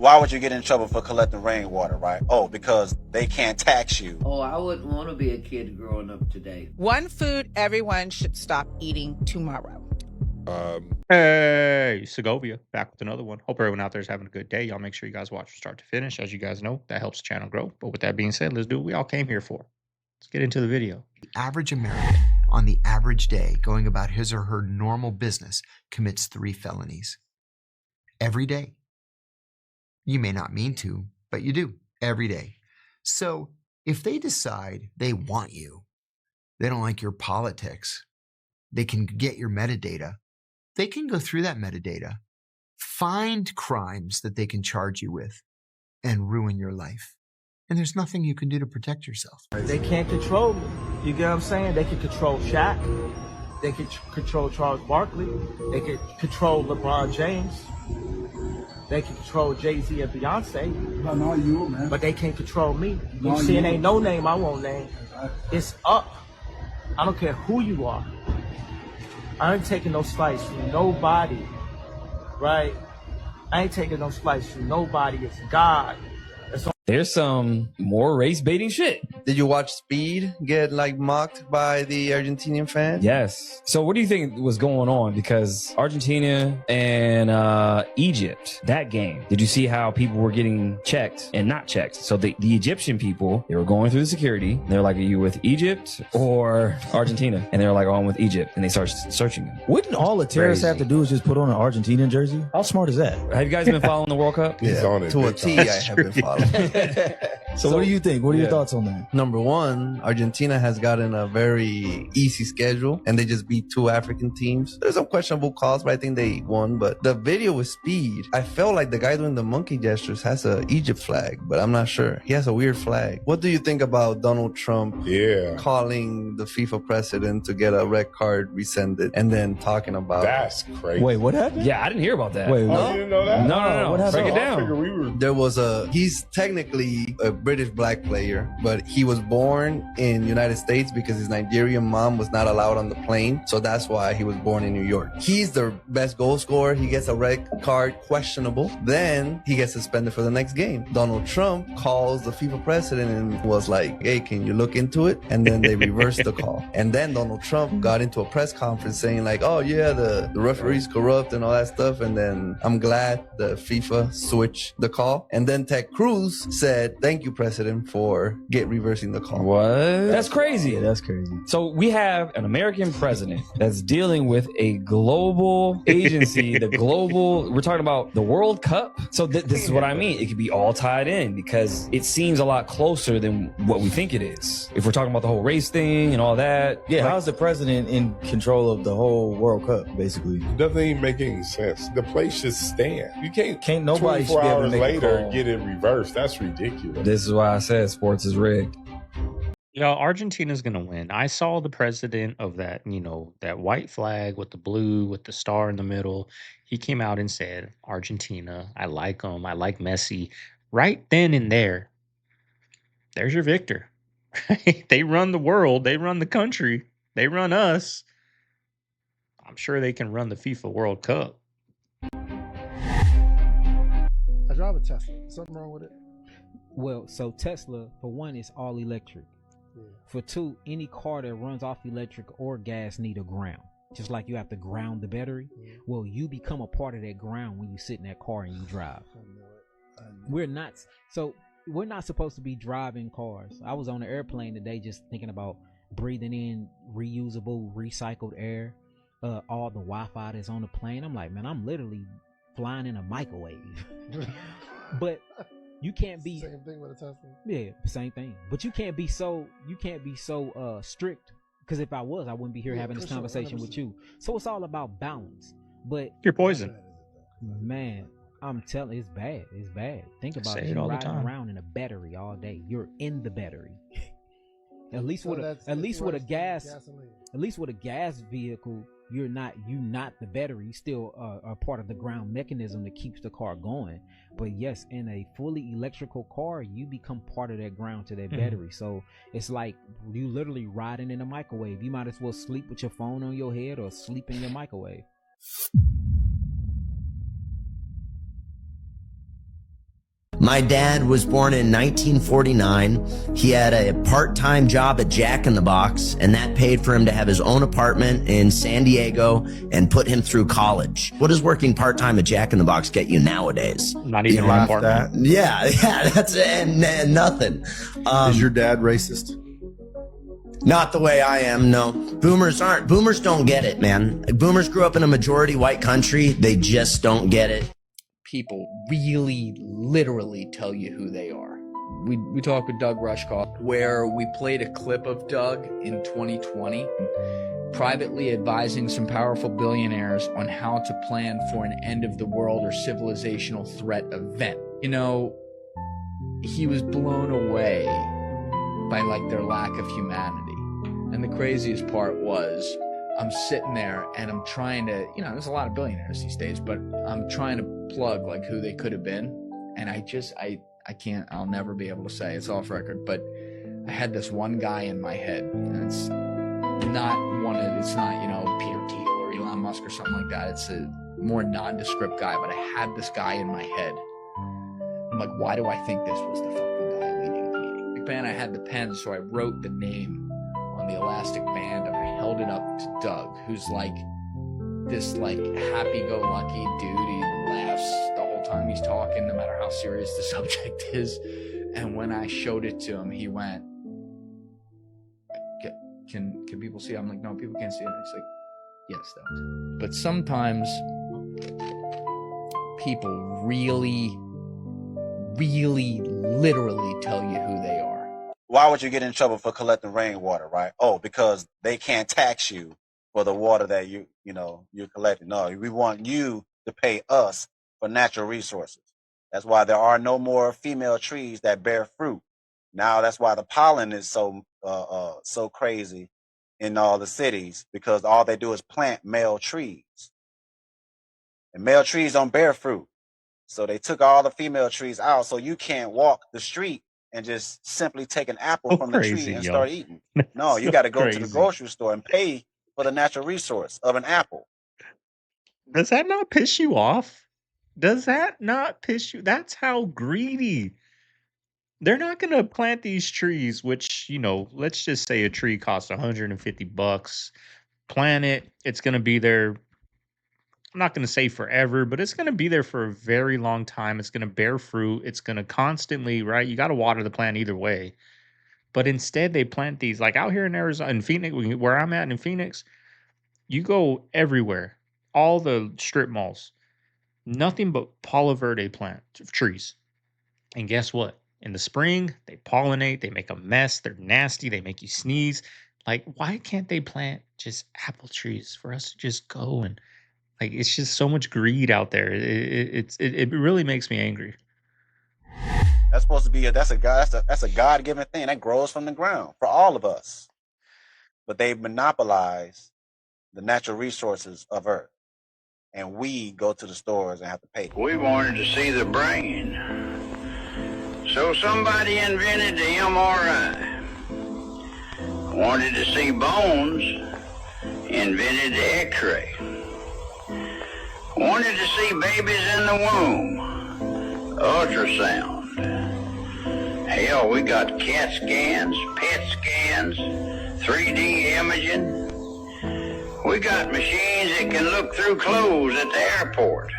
why would you get in trouble for collecting rainwater, right? Oh, because they can't tax you. Oh, I wouldn't want to be a kid growing up today. One food everyone should stop eating tomorrow. Hey, Segovia, back with another one. Hope everyone out there is having a good day. Y'all make sure you guys watch from start to finish. As you guys know, that helps the channel grow. But with that being said, let's do what we all came here for. Let's get into the video. The average American on the average day going about his or her normal business commits 3 felonies. Every day. You may not mean to, but you do every day. So if they decide they want you, they don't like your politics, they can get your metadata, they can go through that metadata, find crimes that they can charge you with, and ruin your life. And there's nothing you can do to protect yourself. They can't control me. You get what I'm saying? They can control Shaq. They can control Charles Barkley. They can control LeBron James. They can control Jay-Z and Beyonce. But not you, man. But they can't control me. You see, it ain't no name I won't name. It's up. I don't care who you are. I ain't taking no slice from nobody, right? I ain't taking no slice from nobody. It's God. There's some more race baiting shit. Did you watch Speed get like mocked by the Argentinian fan? Yes. So what do you think was going on? Because Argentina and Egypt, that game, did you see how people were getting checked and not checked? So the Egyptian people, they were going through the security. They're like, are you with Egypt or Argentina? And they're like, oh, I'm with Egypt. And they start searching them. Wouldn't all the terrorists have to do is just put on an Argentinian jersey? How smart is that? Have you guys been following the World Cup? He's on it. To a T, I have been following. So what do you think? What are your thoughts on that? Number one, Argentina has gotten a very easy schedule and they just beat 2 African teams. There's some questionable calls, but I think they won. But the video with Speed, I felt like the guy doing the monkey gestures has a Egypt flag, but I'm not sure. He has a weird flag. What do you think about Donald Trump calling the FIFA president to get a red card rescinded and then talking about... That's crazy. Wait, what happened? Yeah, I didn't hear about that. Wait, You didn't know that? No. What happened? Break it down. There was he's technically a British black player, but he was born in United States because his Nigerian mom was not allowed on the plane. So that's why he was born in New York. He's the best goal scorer. He gets a red card, questionable. Then he gets suspended for the next game. Donald Trump calls the FIFA president and was like, hey, can you look into it? And then they reversed the call. And then Donald Trump got into a press conference saying like, oh yeah, the referee's corrupt and all that stuff. And then I'm glad the FIFA switched the call. And then Ted Cruz said, thank you, President, for reversing the call. What? That's crazy. Yeah, that's crazy. So we have an American president that's dealing with a global agency, we're talking about the World Cup. So this is what I mean. It could be all tied in because it seems a lot closer than what we think it is. If we're talking about the whole race thing and all that. Yeah, how's the president in control of the whole World Cup, basically? It doesn't even make any sense. The place should stand. You can't nobody 24 should be able to hours make a later call. get it reversed. That's ridiculous. This is why I said sports is rigged. Yo, Argentina's gonna win. I saw the president of that, that white flag with the blue with the star in the middle. He came out and said, Argentina, I like them. I like Messi. Right then and there, there's your victor. They run the world. They run the country. They run us. I'm sure they can run the FIFA World Cup. I drive a Tesla. Something wrong with it? Well, so Tesla, for one, is all electric. Yeah. For two, any car that runs off electric or gas need a ground. Just like you have to ground the battery. Well, you become a part of that ground when you sit in that car and you drive. We're not supposed to be driving cars. I was on an airplane today just thinking about breathing in reusable, recycled air. All the Wi-Fi that's on the plane. I'm like, man, I'm literally flying in a microwave. But you can't be Same thing with a Tesla. Yeah, same thing. But you can't be so strict, because if I was, I wouldn't be here having this conversation 100%. With you. So it's all about balance. But you're poison. Man, I'm telling you, it's bad. It's bad. Think about Say it. it You're all the riding time. around in a battery all day. You're in the battery. At least So with a gas gasoline. at least with a gas vehicle, you're not the battery. You still are part of the ground mechanism that keeps the car going. But yes, in a fully electrical car, you become part of that ground to that battery. So it's like you literally riding in a microwave. You might as well sleep with your phone on your head or sleep in your microwave. My dad was born in 1949. He had a part-time job at Jack in the Box, and that paid for him to have his own apartment in San Diego and put him through college. What does working part-time at Jack in the Box get you nowadays? Not even an apartment. Yeah, that's and nothing. Is your dad racist? Not the way I am, no. Boomers aren't. Boomers don't get it, man. Boomers grew up in a majority white country. They just don't get it. People really literally tell you who they are. We talked with Doug Rushkoff, where we played a clip of Doug in 2020, privately advising some powerful billionaires on how to plan for an end of the world or civilizational threat event. You know, he was blown away by like their lack of humanity. And the craziest part was, I'm sitting there and I'm trying to, you know, there's a lot of billionaires these days, but I'm trying to plug like who they could have been. And I can't, I'll never be able to say, it's off record, but I had this one guy in my head, and it's not, you know, Peter Thiel or Elon Musk or something like that. It's a more nondescript guy, but I had this guy in my head. I'm like, why do I think this was the fucking guy leading the meeting? Big fan, I had the pen, so I wrote the name on the elastic band and I held it up to Doug, who's like this like happy-go-lucky dude. He laughs the whole time he's talking, no matter how serious the subject is. And when I showed it to him, he went, can people see it? I'm like, no, people can't see it. He's like, yes, Doug. But sometimes people really literally tell you who they are. Why would you get in trouble for collecting rainwater, right? Oh, because they can't tax you for the water that you're collecting. No, we want you to pay us for natural resources. That's why there are no more female trees that bear fruit. Now that's why the pollen is so crazy in all the cities, because all they do is plant male trees. And male trees don't bear fruit. So they took all the female trees out, so you can't walk the street and just simply take an apple from the tree and start eating. No, you got to go to the grocery store and pay for the natural resource of an apple. Does that not piss you off? Does that not piss you? That's how greedy. They're not going to plant these trees, which, you know, let's just say a tree costs $150. Plant it. It's going to be there. I'm not going to say forever, but it's going to be there for a very long time. It's going to bear fruit. It's going to constantly, right? You got to water the plant either way. But instead, they plant these, like out here in Arizona, in Phoenix, where I'm at in Phoenix, you go everywhere, all the strip malls, nothing but Palo Verde plant trees. And guess what? In the spring, they pollinate, they make a mess, they're nasty, they make you sneeze. Like, why can't they plant just apple trees for us to just go and, like, it's just so much greed out there. It really makes me angry. That's supposed to be that's a God-given thing that grows from the ground for all of us. But they monopolize the natural resources of Earth, and we go to the stores and have to pay. We wanted to see the brain, so somebody invented the MRI. Wanted to see bones, invented the X-ray. Wanted to see babies in the womb, ultrasound. Hell, we got CAT scans, PET scans, 3D imaging. We got machines that can look through clothes at the airport.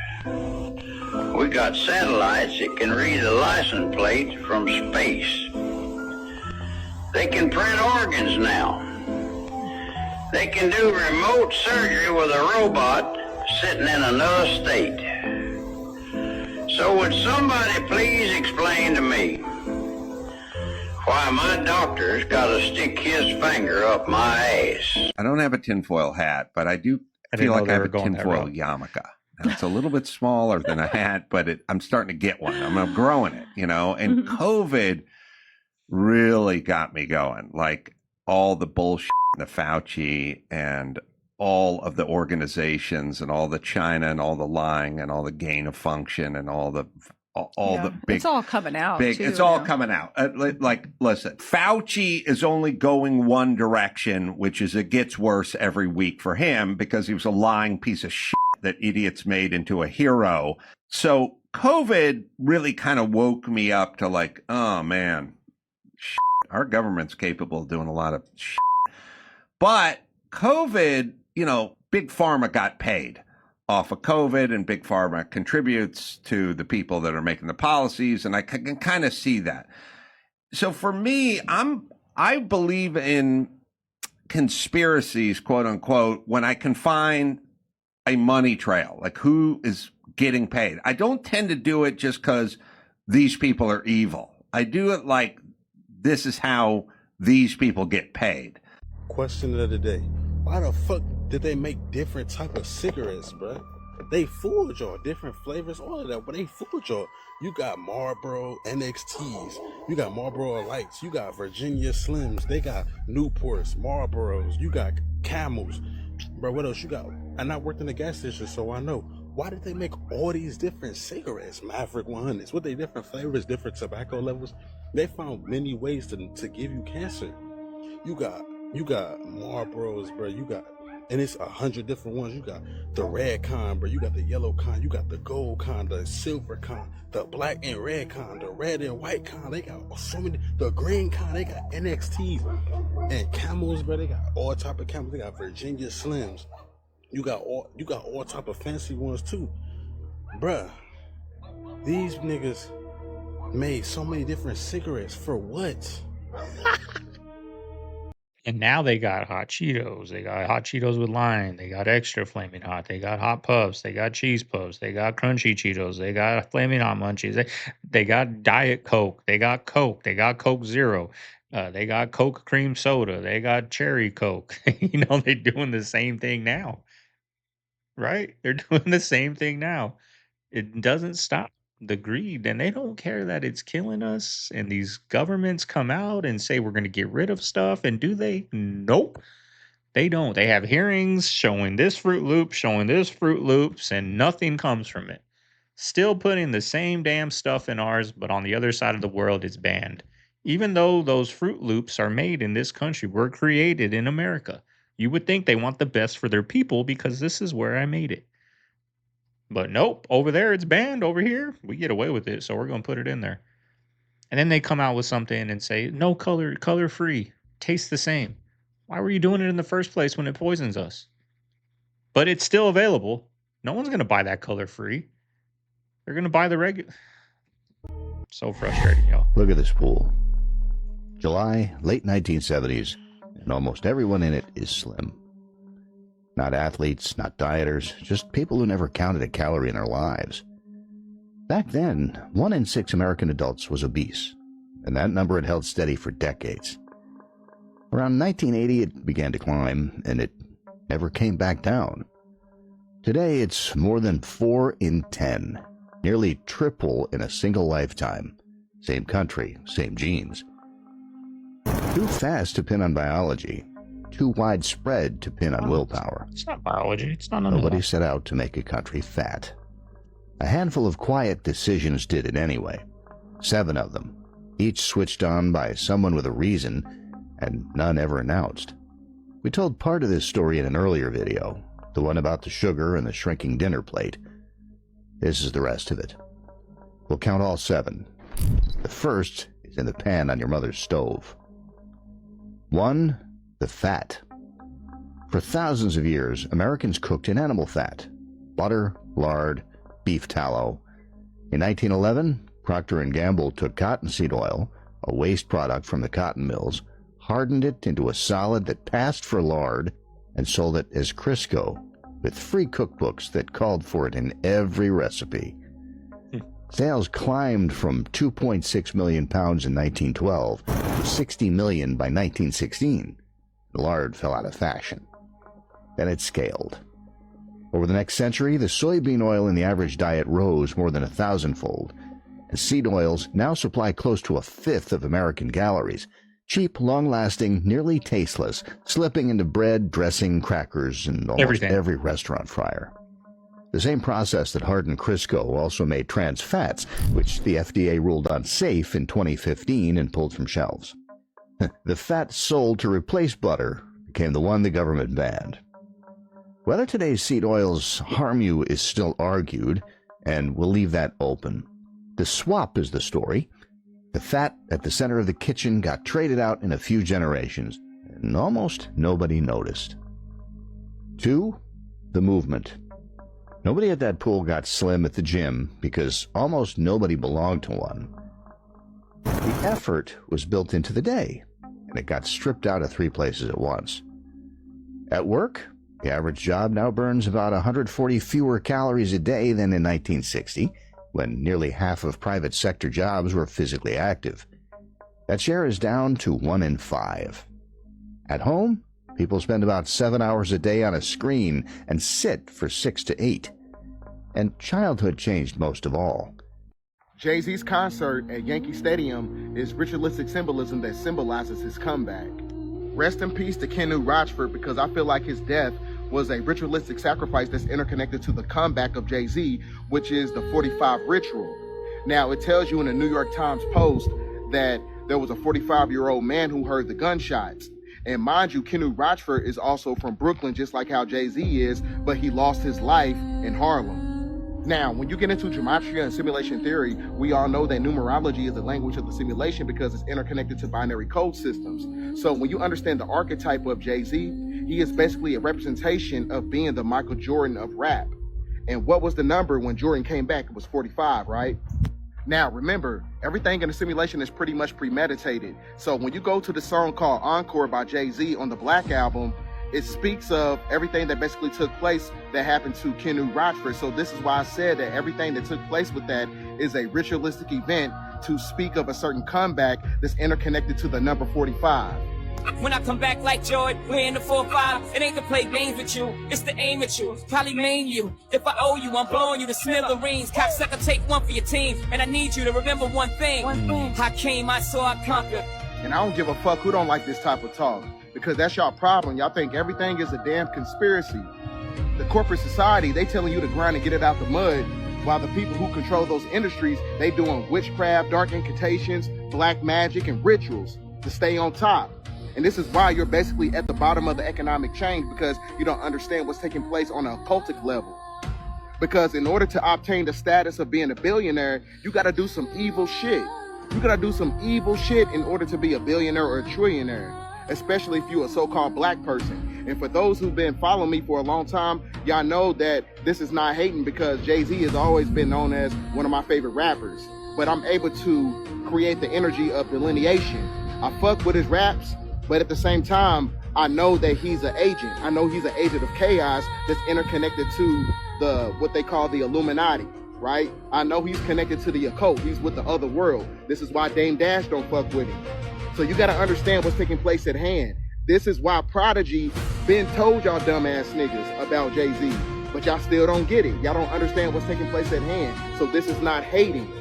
We got satellites that can read a license plate from space. They can print organs now. They can do remote surgery with a robot sitting in another state. So would somebody please explain to me why my doctor's got to stick his finger up my ass? I don't have a tinfoil hat, but I do feel like I have a tinfoil yarmulke. Now, it's a little bit smaller than a hat, but I'm starting to get one. I'm growing it, you know, and COVID really got me going. Like all the bullshit, the Fauci and all of the organizations and all the China and all the lying and all the gain of function and all the big, it's all coming out. It's all coming out. Like, listen, Fauci is only going one direction, which is it gets worse every week for him because he was a lying piece of shit that idiots made into a hero. So COVID really kind of woke me up to like, oh man, our government's capable of doing a lot of shit. But COVID, big pharma got paid off of COVID, and big pharma contributes to the people that are making the policies, and I can kind of see that. So for me, I believe in conspiracies, quote unquote, when I can find a money trail, like who is getting paid. I don't tend to do it just because these people are evil. I do it like this is how these people get paid. Question of the day. Why the fuck did they make different type of cigarettes, bro? They fooled y'all. Different flavors, all of that, but they fooled y'all. You got Marlboro NXTs. You got Marlboro Lights. You got Virginia Slims. They got Newports, Marlboros. You got Camels. Bro, what else you got? And I worked in the gas station, so I know. Why did they make all these different cigarettes? Maverick 100s. With they different flavors, different tobacco levels. They found many ways to give you cancer. You got Marlboros, bro. You got, and it's 100 different ones. You got the red kind, bro. You got the yellow kind. You got the gold kind, the silver kind, the black and red kind, the red and white kind. They got so many. The green kind. They got NXTs and Camels, bro. They got all type of Camels. They got Virginia Slims. You got all type of fancy ones too, bruh. These niggas made so many different cigarettes for what? And now they got hot Cheetos. They got hot Cheetos with lime. They got extra flaming hot. They got hot puffs. They got cheese puffs. They got crunchy Cheetos. They got flaming hot munchies. They got Diet Coke. They got Coke. They got Coke Zero. They got Coke cream soda. They got cherry Coke. They're doing the same thing now. Right? They're doing the same thing now. It doesn't stop the greed, and they don't care that it's killing us. And these governments come out and say we're going to get rid of stuff, and do they? Nope, they don't. They have hearings showing this Fruit Loop, showing this Fruit Loops, and nothing comes from it. Still putting the same damn stuff in ours, but on the other side of the world it's banned. Even though those Fruit Loops are made in this country, were created in America. You would think they want the best for their people because this is where I made it. But nope, over there it's banned. Over here, we get away with it, so we're going to put it in there. And then they come out with something and say, no color, color free, tastes the same. Why were you doing it in the first place when it poisons us? But it's still available. No one's going to buy that color free. They're going to buy the regular. So frustrating, y'all. Look at this pool. July, late 1970s, and almost everyone in it is slim. Not athletes, not dieters, just people who never counted a calorie in their lives. Back then, 1 in 6 American adults was obese, and that number had held steady for decades. Around 1980, it began to climb, and it never came back down. Today, it's more than 4 in 10, nearly triple in a single lifetime. Same country, same genes. Too fast to pin on biology, too widespread to pin on willpower. It's not biology. It's not Nobody set out to make a country fat. A handful of quiet decisions did it anyway. 7 of them, each switched on by someone with a reason, and none ever announced. We told part of this story in an earlier video, the one about the sugar and the shrinking dinner plate. This is the rest of it. We'll count all 7. The first is in the pan on your mother's stove. 1. The fat. For thousands of years, Americans cooked in animal fat. Butter, lard, beef tallow. In 1911, Procter & Gamble took cottonseed oil, a waste product from the cotton mills, hardened it into a solid that passed for lard, and sold it as Crisco, with free cookbooks that called for it in every recipe. Sales climbed from 2.6 million pounds in 1912 to 60 million by 1916. Lard fell out of fashion. Then it scaled. Over the next century, the soybean oil in the average diet rose more than 1,000-fold, and seed oils now supply close to 1/5 of American calories. Cheap, long-lasting, nearly tasteless, slipping into bread, dressing, crackers, and almost every restaurant fryer. The same process that hardened Crisco also made trans fats, which the FDA ruled unsafe in 2015 and pulled from shelves. The fat sold to replace butter became the one the government banned. Whether today's seed oils harm you is still argued, and we'll leave that open. The swap is the story. The fat at the center of the kitchen got traded out in a few generations, and almost nobody noticed. 2, the movement. Nobody at that pool got slim at the gym because almost nobody belonged to one. The effort was built into the day, and it got stripped out of 3 places at once. At work, the average job now burns about 140 fewer calories a day than in 1960, when nearly half of private sector jobs were physically active. That share is down to 1 in 5. At home, people spend about 7 hours a day on a screen and sit for 6 to 8. And childhood changed most of all. Jay-Z's concert at Yankee Stadium is ritualistic symbolism that symbolizes his comeback. Rest in peace to Kenny Rochford, because I feel like his death was a ritualistic sacrifice that's interconnected to the comeback of Jay-Z, which is the 45 ritual. Now, it tells you in the New York Times Post that there was a 45-year-old man who heard the gunshots. And mind you, Kenny Rochford is also from Brooklyn, just like how Jay-Z is, but he lost his life in Harlem. Now, when you get into gematria and simulation theory, we all know that numerology is the language of the simulation because it's interconnected to binary code systems. So when you understand the archetype of Jay-Z, he is basically a representation of being the Michael Jordan of rap. And what was the number when Jordan came back? It was 45, right? Now, remember, everything in the simulation is pretty much premeditated. So when you go to the song called Encore by Jay-Z on the Black Album, it speaks of everything that basically took place that happened to Kenny Rochford. So this is why I said that everything that took place with that is a ritualistic event to speak of a certain comeback that's interconnected to the number 45. When I come back like Jordan, we're in the 4-5. It ain't to play games with you, it's to aim at you. Probably maim you. If I owe you, I'm blowing you to smithereens. Cocksucker, take one for your team. And I need you to remember one thing. I came, I saw, I conquered. And I don't give a fuck who don't like this type of talk, because that's y'all problem. Y'all think everything is a damn conspiracy. The corporate society, they telling you to grind and get it out the mud, while the people who control those industries, they doing witchcraft, dark incantations, black magic, and rituals to stay on top. And this is why you're basically at the bottom of the economic chain, because you don't understand what's taking place on an occultic level. Because in order to obtain the status of being a billionaire, you gotta do some evil shit. You gotta do some evil shit in order to be a billionaire or a trillionaire, especially if you're a so-called black person. And for those who've been following me for a long time, y'all know that this is not hating, because Jay-Z has always been known as one of my favorite rappers. But I'm able to create the energy of delineation. I fuck with his raps, but at the same time, I know that he's an agent. I know he's an agent of chaos that's interconnected to what they call the Illuminati, right? I know he's connected to the occult. He's with the other world. This is why Dame Dash don't fuck with him. So you gotta understand what's taking place at hand. This is why Prodigy been told y'all dumbass niggas about Jay-Z, but y'all still don't get it. Y'all don't understand what's taking place at hand. So this is not hating.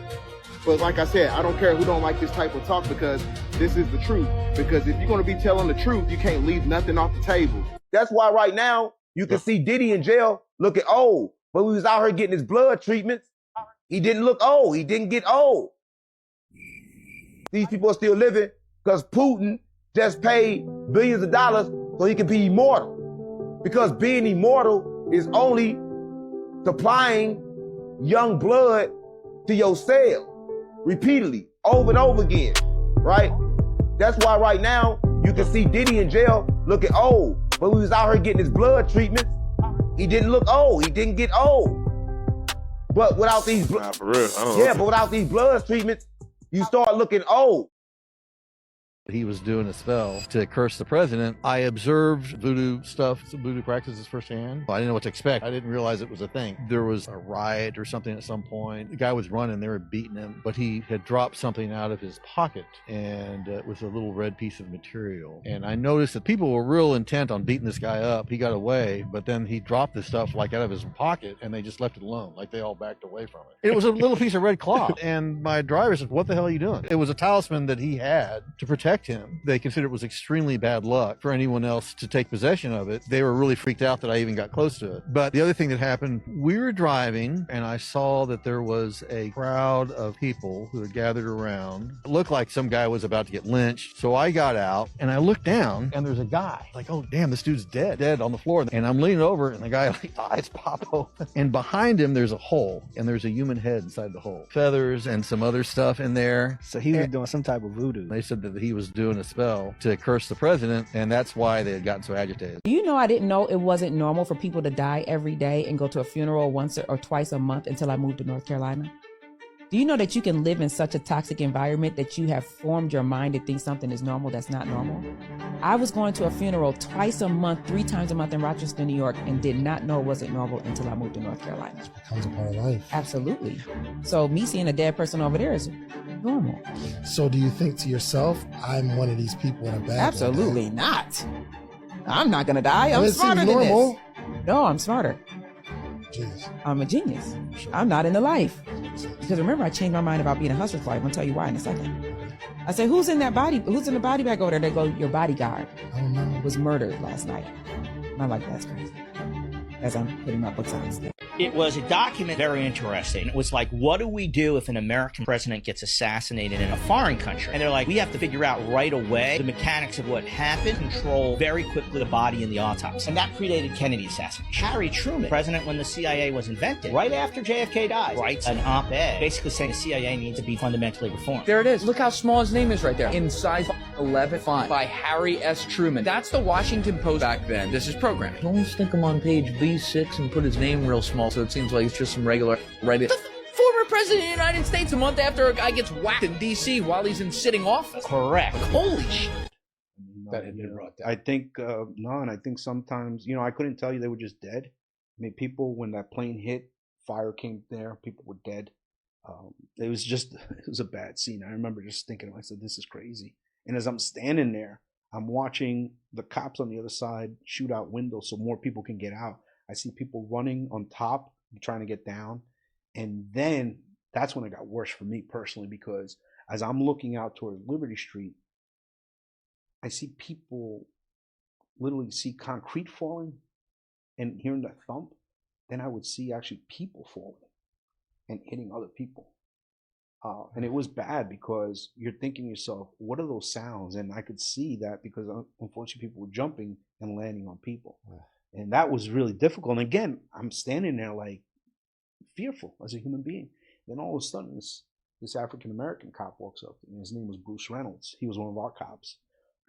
But like I said, I don't care who don't like this type of talk, because this is the truth. Because if you're gonna be telling the truth, you can't leave nothing off the table. That's why right now, you can see Diddy in jail looking old. But we was out here getting his blood treatments. He didn't look old. He didn't get old. These people are still living because Putin just paid billions of dollars so he can be immortal. Because being immortal is only supplying young blood to your cell repeatedly, over and over again, right? That's why right now you can see Diddy in jail looking old. But we was out here getting his blood treatments. He didn't look old. He didn't get old. But without these but without these blood treatments, you start looking old. He was doing a spell to curse the president. I observed voodoo stuff, some voodoo practices firsthand. I didn't know what to expect. I didn't realize it was a thing. There was a riot or something at some point. The guy was running, they were beating him, but he had dropped something out of his pocket, and it was a little red piece of material. And I noticed that people were real intent on beating this guy up. He got away, but then he dropped this stuff like out of his pocket, and they just left it alone. Like they all backed away from it. It was a little piece of red cloth. And my driver said, "What the hell are you doing?" It was a talisman that he had to protect protect him. They considered it was extremely bad luck for anyone else to take possession of it. They were really freaked out that I even got close to it. But the other thing that happened, we were driving and I saw that there was a crowd of people who had gathered around. It looked like some guy was about to get lynched. So I got out and I looked down and there's a guy. Like, oh damn, this dude's dead on the floor. And I'm leaning over and the guy eyes pop open. And behind him there's a hole and there's a human head inside the hole. Feathers and some other stuff in there. So he was doing some type of voodoo. They said that he was doing a spell to curse the president, and that's why they had gotten so agitated. Do you know I didn't know it wasn't normal for people to die every day and go to a funeral once or twice a month until I moved to North Carolina? Do you know that you can live in such a toxic environment that you have formed your mind to think something is normal that's not normal? I was going to a funeral twice a month, 3 times a month in Rochester, New York, and did not know it wasn't normal until I moved to North Carolina. It becomes a part of life. Absolutely. So me seeing a dead person over there is normal. So do you think to yourself, I'm one of these people in a bad Absolutely not. I'm not going to die. Well, I'm it smarter seems than normal. this. No, I'm smarter. Jeez. I'm a genius. I'm not in the life. Because remember, I changed my mind about being a hustler's wife. I'll tell you why in a second. I said, who's in that body? Who's in the body bag over there? They go, your bodyguard was murdered last night. And I'm like, that's crazy. As I'm putting my books on today. It was a document very interesting. It was like, what do we do if an American president gets assassinated in a foreign country? And they're like, we have to figure out right away the mechanics of what happened, control very quickly the body in the autopsy. And that predated Kennedy's assassination. Harry Truman, president when the CIA was invented, right after JFK died, writes an op-ed basically saying the CIA needs to be fundamentally reformed. There it is. Look how small his name is right there. In size 11 font by Harry S. Truman. That's the Washington Post back then. This is programming. Don't stick him on page B6 and put his name real small so it seems like it's just some regular writing. Former president of the United States a month after a guy gets whacked in D.C. while he's in sitting office. Correct. Holy shit. That had been brought down. I think, no, and I think sometimes, I couldn't tell you they were just dead. I mean, people, when that plane hit, fire came there, people were dead. It was a bad scene. I remember just thinking to myself, this is crazy. And as I'm standing there, I'm watching the cops on the other side shoot out windows so more people can get out. I see people running on top, trying to get down. And then that's when it got worse for me personally, because as I'm looking out towards Liberty Street, I see people literally see concrete falling and hearing the thump. Then I would see actually people falling and hitting other people. And it was bad because you're thinking to yourself, what are those sounds? And I could see that because unfortunately people were jumping and landing on people. And that was really difficult. And again, I'm standing there like fearful as a human being. Then all of a sudden this African-American cop walks up and his name was Bruce Reynolds. He was one of our cops.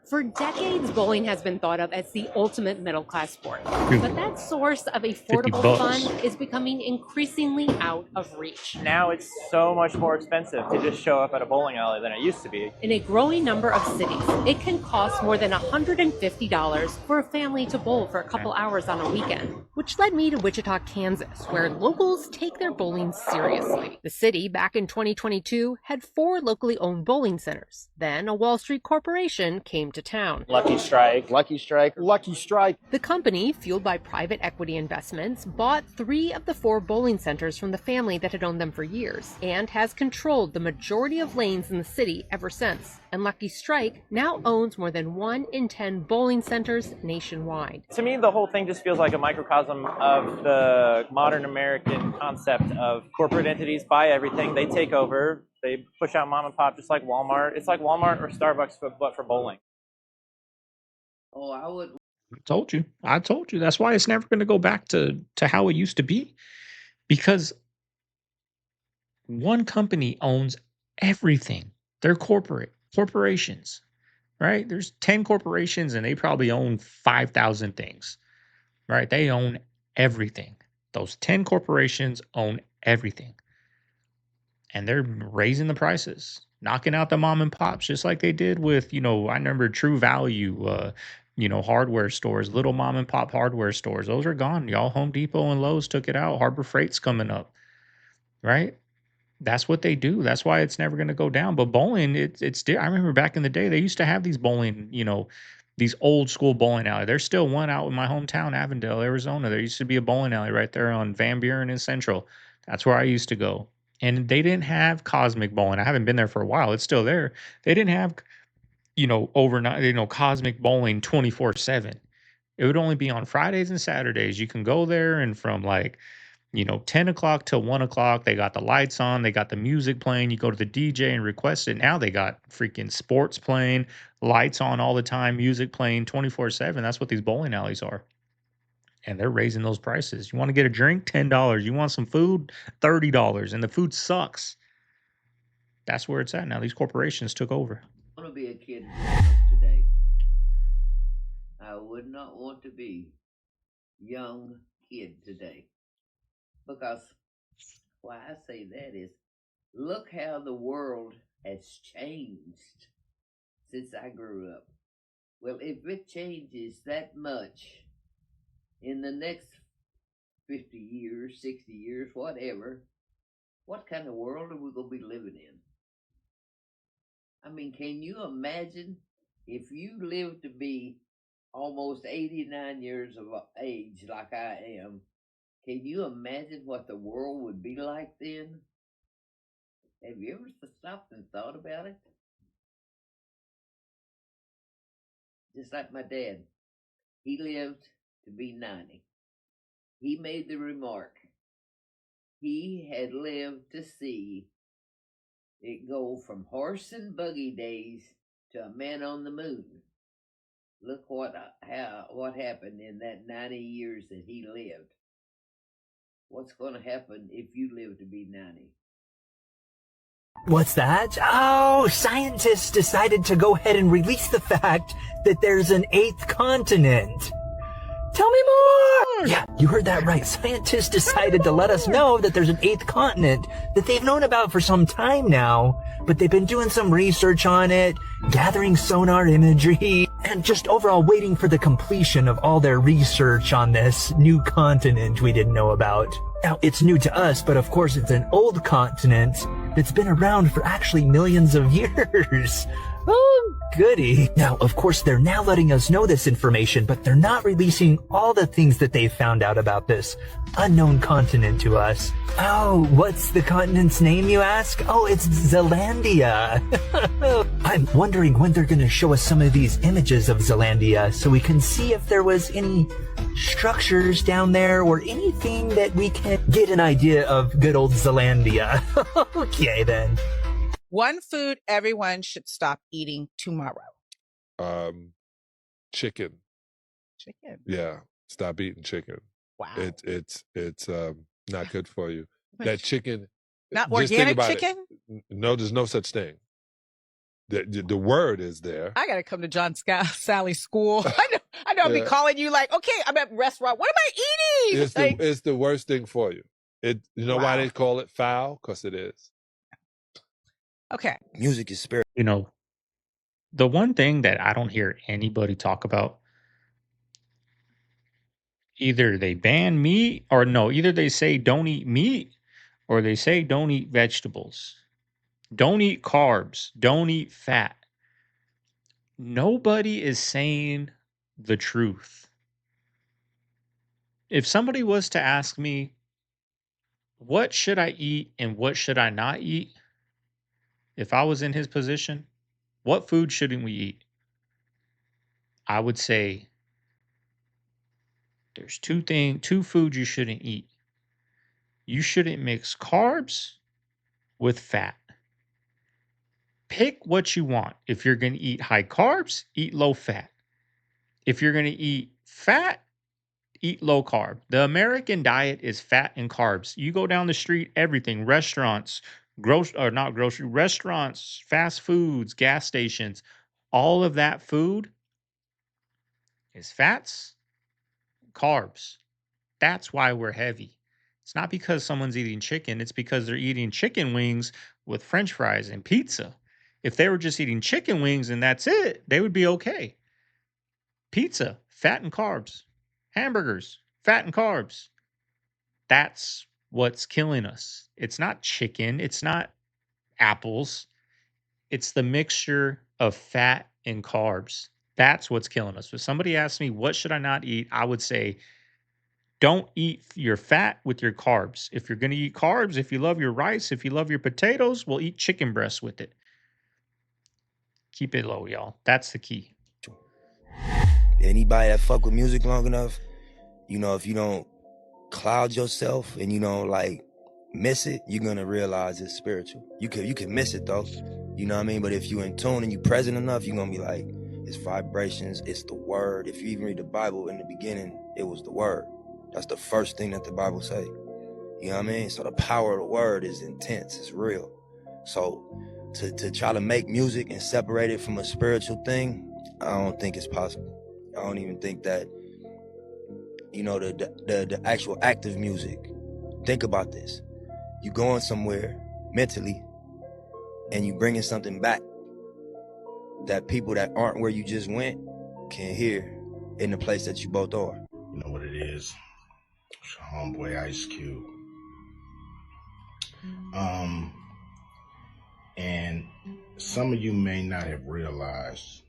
For decades, bowling has been thought of as the ultimate middle-class sport. But that source of affordable fun is becoming increasingly out of reach. Now it's so much more expensive to just show up at a bowling alley than it used to be. In a growing number of cities, it can cost more than $150 for a family to bowl for a couple hours on a weekend. Which led me to Wichita, Kansas, where locals take their bowling seriously. The city, back in 2022, had 4 locally owned bowling centers. Then a Wall Street corporation came to town. Lucky Strike. The company, fueled by private equity investments, bought 3 of the 4 bowling centers from the family that had owned them for years, and has controlled the majority of lanes in the city ever since. And Lucky Strike now owns more than 1 in 10 bowling centers nationwide. To me, the whole thing just feels like a microcosm of the modern American concept of corporate entities buy everything, they take over, they push out mom and pop just like Walmart. It's like Walmart or Starbucks, but for bowling. Oh, I told you. That's why it's never going to go back to how it used to be. Because one company owns everything. They're corporations, right? There's 10 corporations and they probably own 5,000 things, right? They own everything. Those 10 corporations own everything. And they're raising the prices, knocking out the mom and pops, just like they did with, I remember True Value, hardware stores, little mom and pop hardware stores. Those are gone. Y'all, Home Depot and Lowe's took it out. Harbor Freight's coming up, right? That's what they do. That's why it's never going to go down. But bowling, it's I remember back in the day, they used to have these bowling, these old school bowling alley. There's still one out in my hometown, Avondale, Arizona. There used to be a bowling alley right there on Van Buren and Central. That's where I used to go. And they didn't have cosmic bowling. I haven't been there for a while. It's still there. They didn't have, overnight, cosmic bowling 24/7. It would only be on Fridays and Saturdays. You can go there and from 10 o'clock till 1 o'clock, they got the lights on, they got the music playing. You go to the DJ and request it. Now they got freaking sports playing, lights on all the time, music playing 24/7. That's what these bowling alleys are. And they're raising those prices. You want to get a drink? $10. You want some food? $30. And the food sucks. That's where it's at now. These corporations took over. I want to be a kid today. I would not want to be young kid today. Because why I say that is, look how the world has changed since I grew up. Well, if it changes that much in the next 50 years, 60 years, whatever, what kind of world are we going to be living in? I mean, can you imagine if you live to be almost 89 years of age like I am? Can you imagine what the world would be like then? Have you ever stopped and thought about it? Just like my dad, he lived to be 90. He made the remark, he had lived to see it go from horse and buggy days to a man on the moon. Look what happened in that 90 years that he lived. What's going to happen if you live to be 90? What's that? Oh, scientists decided to go ahead and release the fact that there's an 8th continent. Tell me more! Yeah, you heard that right. Scientists decided to let us know that there's an 8th continent that they've known about for some time now, but they've been doing some research on it, gathering sonar imagery, and just overall waiting for the completion of all their research on this new continent we didn't know about. Now, it's new to us, but of course it's an old continent that's been around for actually millions of years. Oh, goody. Now, of course, they're now letting us know this information, but they're not releasing all the things that they've found out about this unknown continent to us. Oh, what's the continent's name, you ask? Oh, it's Zealandia. I'm wondering when they're going to show us some of these images of Zealandia so we can see if there was any structures down there or anything that we can get an idea of good old Zealandia. Okay, then. One food everyone should stop eating tomorrow. Chicken. Chicken. Yeah, stop eating chicken. Wow. It's not good for you. That chicken. Not just think organic about chicken? it. No, there's no such thing. The word is there. I gotta come to John Sally's school. I know. I'll be calling you like, okay, I'm at a restaurant. What am I eating? It's the worst thing for you. You know why they call it foul? Because it is. Okay. Music is spirit. The one thing that I don't hear anybody talk about, either they ban meat or no, either they say don't eat meat or they say don't eat vegetables. Don't eat carbs. Don't eat fat. Nobody is saying the truth. If somebody was to ask me, what should I eat and what should I not eat? If I was in his position, what food shouldn't we eat? I would say there's two foods you shouldn't eat. You shouldn't mix carbs with fat. Pick what you want. If you're going to eat high carbs, eat low fat. If you're going to eat fat, eat low carb. The American diet is fat and carbs. You go down the street, everything, restaurants, restaurants, fast foods, gas stations, all of that food is fats, carbs. That's why we're heavy. It's not because someone's eating chicken. It's because they're eating chicken wings with French fries and pizza. If they were just eating chicken wings and that's it, they would be okay. Pizza, fat and carbs. Hamburgers, fat and carbs. That's what's killing us. It's not chicken. It's not apples. It's the mixture of fat and carbs. That's what's killing us. If somebody asks me, what should I not eat? I would say, don't eat your fat with your carbs. If you're going to eat carbs, if you love your rice, if you love your potatoes, well, eat chicken breast with it. Keep it low, y'all. That's the key. Anybody that fuck with music long enough, you know, if you don't cloud yourself and you don't like miss it, you're gonna realize it's spiritual. You can miss it though, you know what I mean? But if you in tune and you present enough, you're gonna be like, it's vibrations, it's the word. If you even read the Bible, in the beginning, it was the word. That's the first thing that the Bible say. You know what I mean? So the power of the word is intense, it's real. So to try to make music and separate it from a spiritual thing, I don't think it's possible. I don't even think that, you know, the actual active music. Think about this. You going somewhere mentally and you bringing something back that people that aren't where you just went can hear in the place that you both are. You know what it is? It's your homeboy Ice Cube. And some of you may not have realized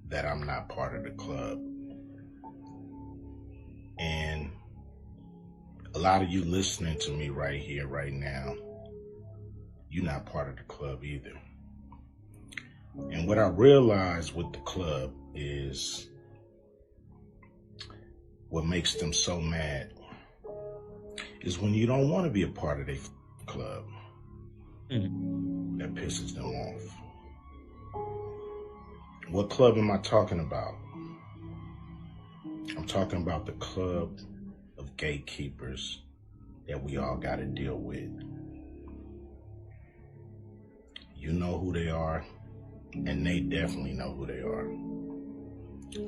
that I'm not part of the club. And a lot of you listening to me right here, right now, you're not part of the club either. And what I realized with the club is what makes them so mad is when you don't want to be a part of their club. That pisses them off. What club am I talking about? I'm talking about the club of gatekeepers that we all got to deal with. You know who they are, and they definitely know who they are.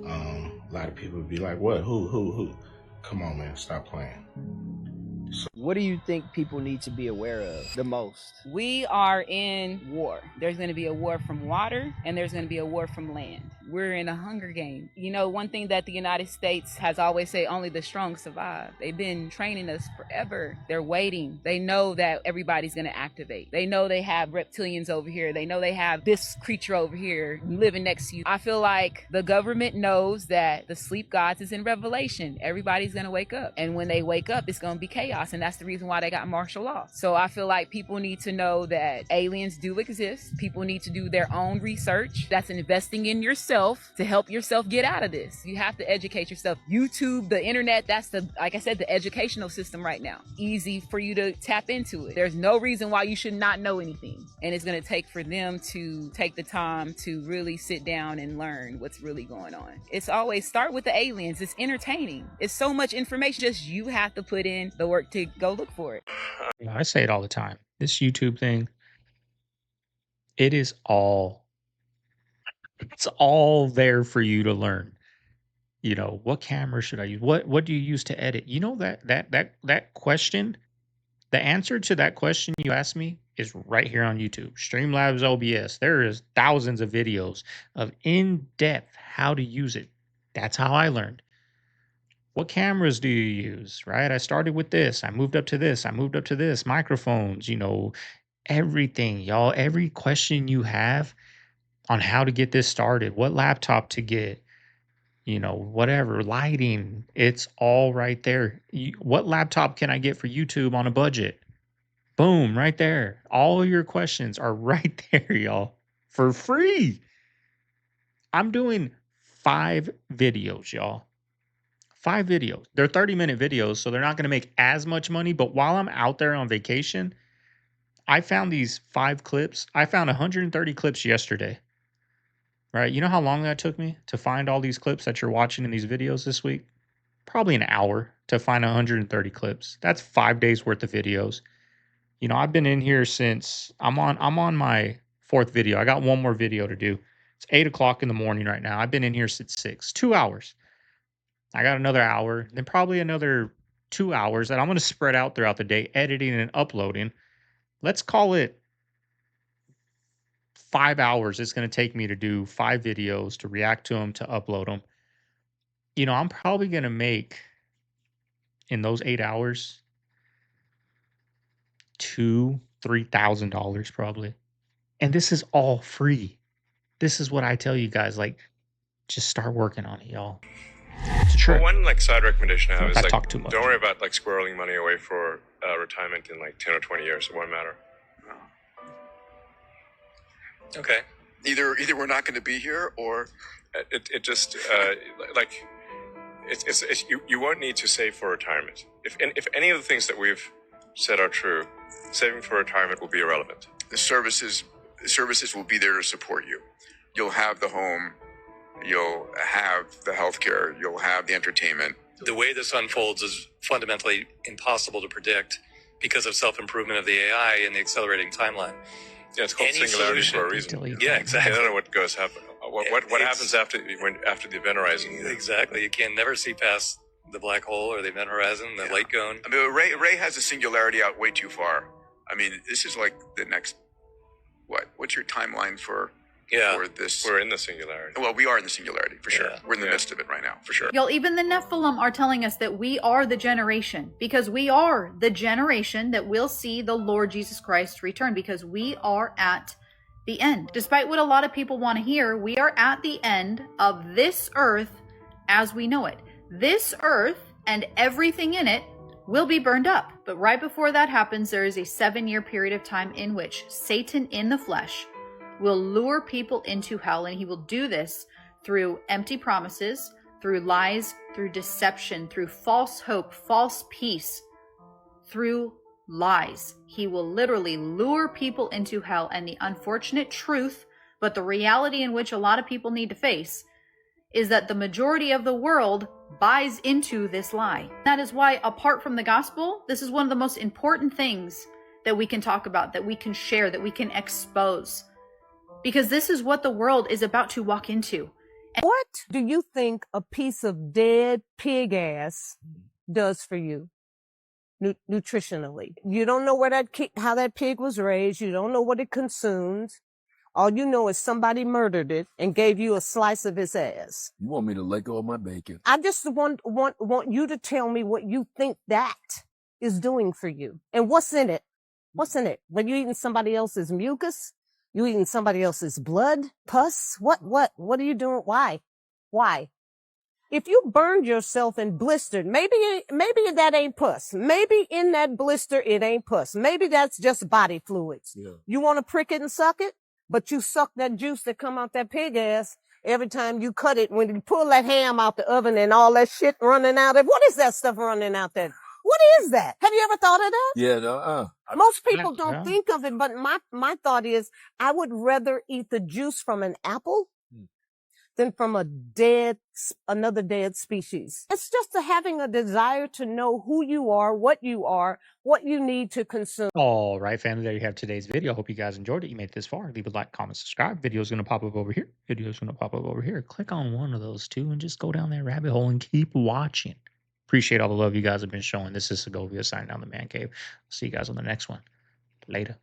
A lot of people would be like, what? Who? Come on, man, stop playing. What do you think people need to be aware of the most? We are in war. There's going to be a war from water, and there's going to be a war from land. We're in a hunger game. You know, one thing that the United States has always said, only the strong survive. They've been training us forever. They're waiting. They know that everybody's going to activate. They know they have reptilians over here. They know they have this creature over here living next to you. I feel like the government knows that the sleep gods is in Revelation. Everybody's going to wake up. And when they wake up, it's going to be chaos. And that's the reason why they got martial law. So I feel like people need to know that aliens do exist. People need to do their own research. That's investing in yourself to help yourself get out of this. You have to educate yourself. YouTube, the internet, that's the, like I said, the educational system right now. Easy for you to tap into it. There's no reason why you should not know anything. And it's going to take for them to take the time to really sit down and learn what's really going on. It's always start with the aliens. It's entertaining. It's so much information. Just you have to put in the work to go look for it. I say it all the time. This YouTube thing, it's all there for you to learn. You know, what camera should I use? What do you use to edit? You know, that question, the answer to that question you asked me is right here on YouTube. Streamlabs OBS. There is thousands of videos of in-depth how to use it. That's how I learned. What cameras do you use, right? I started with this. I moved up to this. I moved up to this. Microphones, you know, everything, y'all. Every question you have on how to get this started, what laptop to get, you know, whatever, lighting, it's all right there. What laptop can I get for YouTube on a budget? Boom, right there. All your questions are right there, y'all, for free. I'm doing 5 videos, y'all. 5 videos. They're 30-minute videos, so they're not going to make as much money. But while I'm out there on vacation, I found these 5 clips. I found 130 clips yesterday. Right? You know how long that took me to find all these clips that you're watching in these videos this week? Probably an hour to find 130 clips. That's 5 days worth of videos. You know, I've been in here since I'm on my 4th video. I got one more video to do. It's 8 o'clock in the morning right now. I've been in here since 6, 2 hours. I got another hour, then probably another 2 hours that I'm going to spread out throughout the day, editing and uploading. Let's call it 5 hours it's going to take me to do 5 videos, to react to them, to upload them. You know, I'm probably going to make, in those 8 hours, $2,000-$3,000 probably. And this is all free. This is what I tell you guys, like, just start working on it, y'all. It's a trip. Well, one side recommendation I have is I talk too much. Don't worry about squirreling money away for retirement in 10 or 20 years. It won't matter. Okay. Either we're not going to be here, or it just like it's you won't need to save for retirement. If any of the things that we've said are true, saving for retirement will be irrelevant. the services will be there to support you. You'll have the home, you'll have the healthcare, you'll have the entertainment. The way this unfolds is fundamentally impossible to predict because of self-improvement of the AI and the accelerating timeline. Yeah, it's called Any singularity solution- for a reason. Yeah, exactly. I don't know what goes happen. What happens after the event horizon? Exactly. You can never see past the black hole or the event horizon, the light cone. I mean, Ray has the singularity out way too far. I mean, this is like the next, what's your timeline for this? We're in the singularity. Well, we are in the singularity, for sure. We're in the midst of it right now, for sure. Y'all, even the Nephilim are telling us that we are the generation, because we are the generation that will see the Lord Jesus Christ return, because we are at the end. Despite what a lot of people want to hear, we are at the end of this earth as we know it. This earth and everything in it will be burned up. But right before that happens, there is a 7-year period of time in which Satan in the flesh will lure people into hell, and he will do this through empty promises, through lies, through deception, through false hope, false peace, through lies. He will literally lure people into hell, and the unfortunate truth, but the reality in which a lot of people need to face, is that the majority of the world buys into this lie. That is why, apart from the gospel, this is one of the most important things that we can talk about, that we can share, that we can expose. Because this is what the world is about to walk into. What do you think a piece of dead pig ass does for you nutritionally? You don't know where how that pig was raised. You don't know what it consumes. All you know is somebody murdered it and gave you a slice of his ass. You want me to let go of my bacon? I just want you to tell me what you think that is doing for you. And what's in it? What's in it? When you eating somebody else's mucus? You eating somebody else's blood? Pus? What are you doing? Why? If you burned yourself and blistered, maybe that ain't pus. Maybe in that blister, it ain't pus. Maybe that's just body fluids. Yeah. You want to prick it and suck it? But you suck that juice that come out that pig ass every time you cut it. When you pull that ham out the oven and all that shit running out of, what is that stuff running out there? What is that? Have you ever thought of that? Yeah, no. Most people don't think of it, but my thought is I would rather eat the juice from an apple than from another dead species. It's just having a desire to know who you are, what you need to consume. All right, family, there you have today's video. Hope you guys enjoyed it. You made it this far. Leave a like, comment, subscribe. Video's going to pop up over here. Video's going to pop up over here. Click on one of those two and just go down that rabbit hole and keep watching. Appreciate all the love you guys have been showing. This is Segovia signing down the Man Cave. See you guys on the next one. Later.